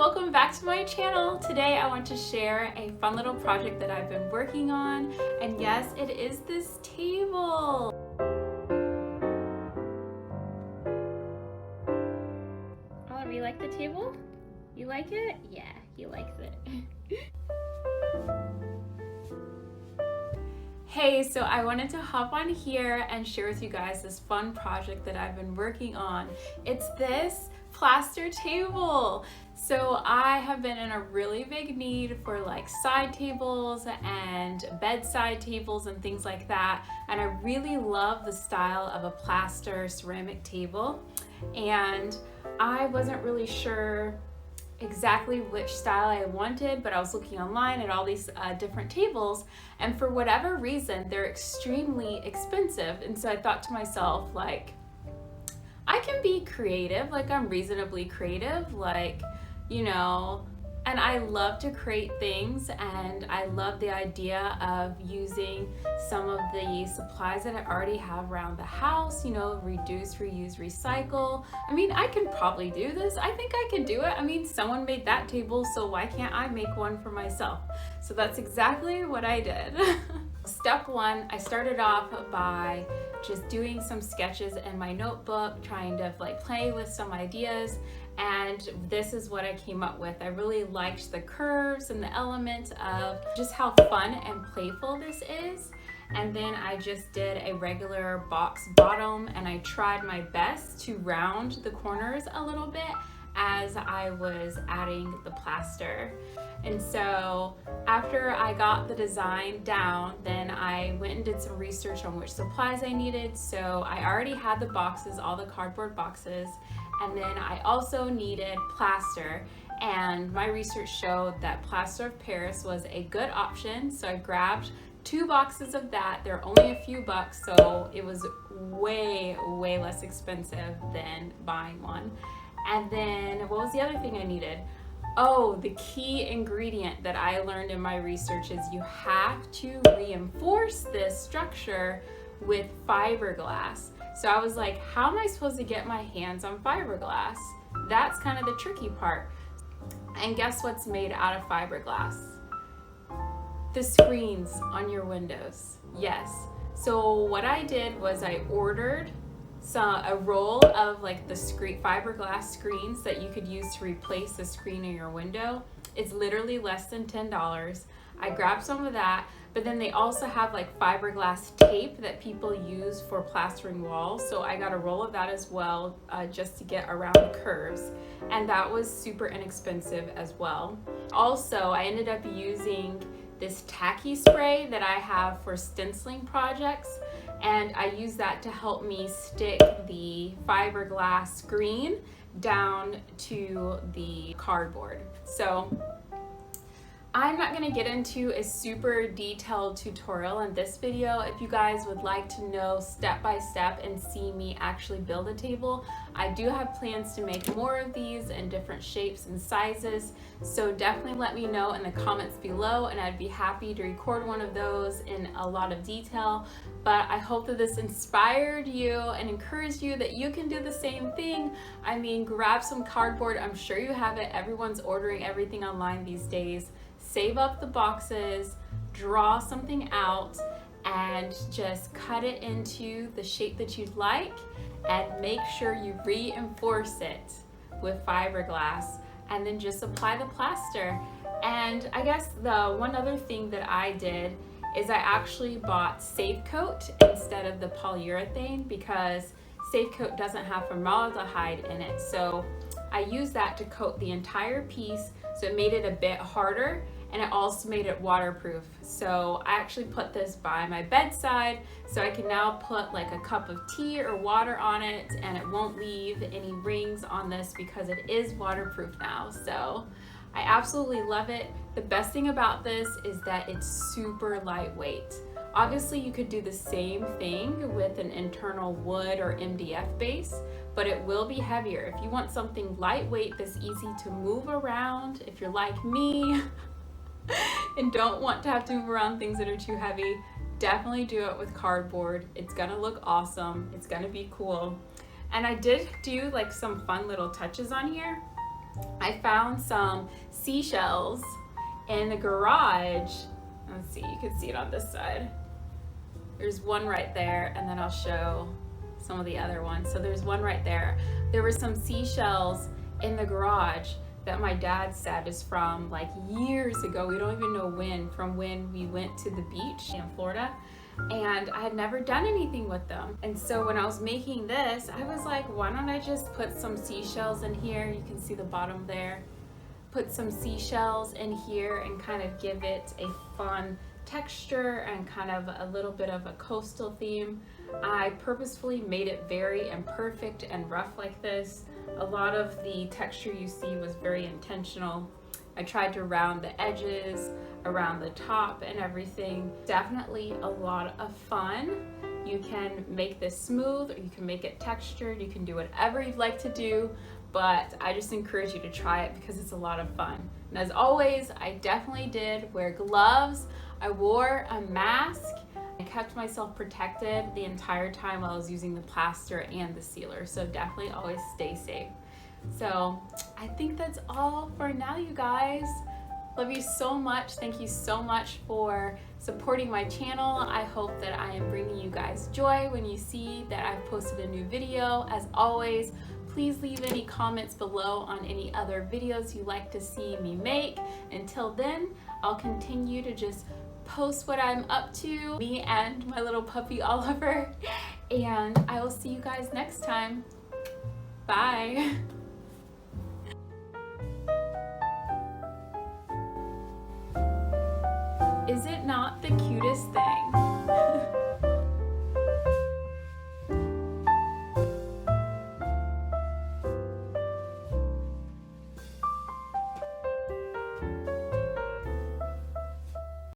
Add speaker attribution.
Speaker 1: welcome back to my channel. Today I want to share a fun little project that I've been working on, and yes, it is this table. Oliver, you like the table? You like it? Yeah, he likes it. Hey, so I wanted to hop on here and share with you guys this fun project that I've been working on. It's this plaster table. So I have been in a really big need for like side tables and bedside tables and things like that. And I really love the style of a plaster ceramic table. And I wasn't really sure exactly which style I wanted, but I was looking online at all these different tables, and for whatever reason they're extremely expensive. And so I thought to myself, like, I can be creative, like I'm reasonably creative, like, you know, and I love to create things, and I love the idea of using some of the supplies that I already have around the house, you know, reduce, reuse, recycle. I mean, I can probably do this. I think I can do it. I mean, someone made that table, so why can't I make one for myself? So that's exactly what I did. Step one, I started off by just doing some sketches in my notebook, trying to like play with some ideas, and this is what I came up with. I really liked the curves and the element of just how fun and playful this is. And then I just did a regular box bottom, and I tried my best to round the corners a little bit as I was adding the plaster. And so after I got the design down, then I went and did some research on which supplies I needed. So I already had the boxes, all the cardboard boxes, and then I also needed plaster. And my research showed that plaster of Paris was a good option. So I grabbed 2 boxes of that. They're only a few bucks, so it was way less expensive than buying one. And then what was the other thing I needed? Oh, the key ingredient that I learned in my research is you have to reinforce this structure with fiberglass. So I was like, how am I supposed to get my hands on fiberglass? That's kind of the tricky part. And guess what's made out of fiberglass? The screens on your windows. Yes. So what I did was I ordered a roll of like the fiberglass screens that you could use to replace the screen in your window. It's literally less than $10. I grabbed some of that, but then they also have like fiberglass tape that people use for plastering walls. So I got a roll of that as well, just to get around the curves. And that was super inexpensive as well. Also, I ended up using this tacky spray that I have for stenciling projects, and I use that to help me stick the fiberglass screen down to the cardboard. So I'm not going to get into a super detailed tutorial in this video. If you guys would like to know step by step and see me actually build a table, I do have plans to make more of these in different shapes and sizes. So definitely let me know in the comments below, and I'd be happy to record one of those in a lot of detail. But I hope that this inspired you and encouraged you that you can do the same thing. I mean, grab some cardboard. I'm sure you have it. Everyone's ordering everything online these days. Save up the boxes, draw something out, and just cut it into the shape that you'd like, and make sure you reinforce it with fiberglass, and then just apply the plaster. And I guess the one other thing that I did is I actually bought Safe Coat instead of the polyurethane, because Safe Coat doesn't have formaldehyde in it. So I used that to coat the entire piece, so it made it a bit harder, and it also made it waterproof. So I actually put this by my bedside, so I can now put like a cup of tea or water on it, and it won't leave any rings on this because it is waterproof now. So I absolutely love it. The best thing about this is that it's super lightweight. Obviously you could do the same thing with an internal wood or MDF base, but it will be heavier. If you want something lightweight that's easy to move around, if you're like me and don't want to have to move around things that are too heavy, definitely do it with cardboard. It's gonna look awesome. It's gonna be cool. And I did do like some fun little touches on here. I found some seashells in the garage. Let's see, you can see it on this side. There's one right there, and then I'll show some of the other ones. So there's one right there. There were some seashells in the garage that my dad said is from like years ago. We don't even know when, from when we went to the beach in Florida. And I had never done anything with them. And so when I was making this, I was like, why don't I just put some seashells in here? You can see the bottom there. Put some seashells in here and kind of give it a fun texture and kind of a little bit of a coastal theme. I purposefully made it very imperfect and rough like this. A lot of the texture you see was very intentional. I tried to round the edges, around the top and everything. Definitely a lot of fun. You can make this smooth or you can make it textured. You can do whatever you'd like to do, but I just encourage you to try it because it's a lot of fun. And as always, I definitely did wear gloves. I wore a mask. I kept myself protected the entire time while I was using the plaster and the sealer. So definitely always stay safe. So I think that's all for now, you guys. Love you so much. Thank you so much for supporting my channel. I hope that I am bringing you guys joy when you see that I've posted a new video. As always, please leave any comments below on any other videos you'd like to see me make. Until then, I'll continue to just post what I'm up to, me and my little puppy Oliver, and I will see you guys next time. Bye. Is it not the cutest thing?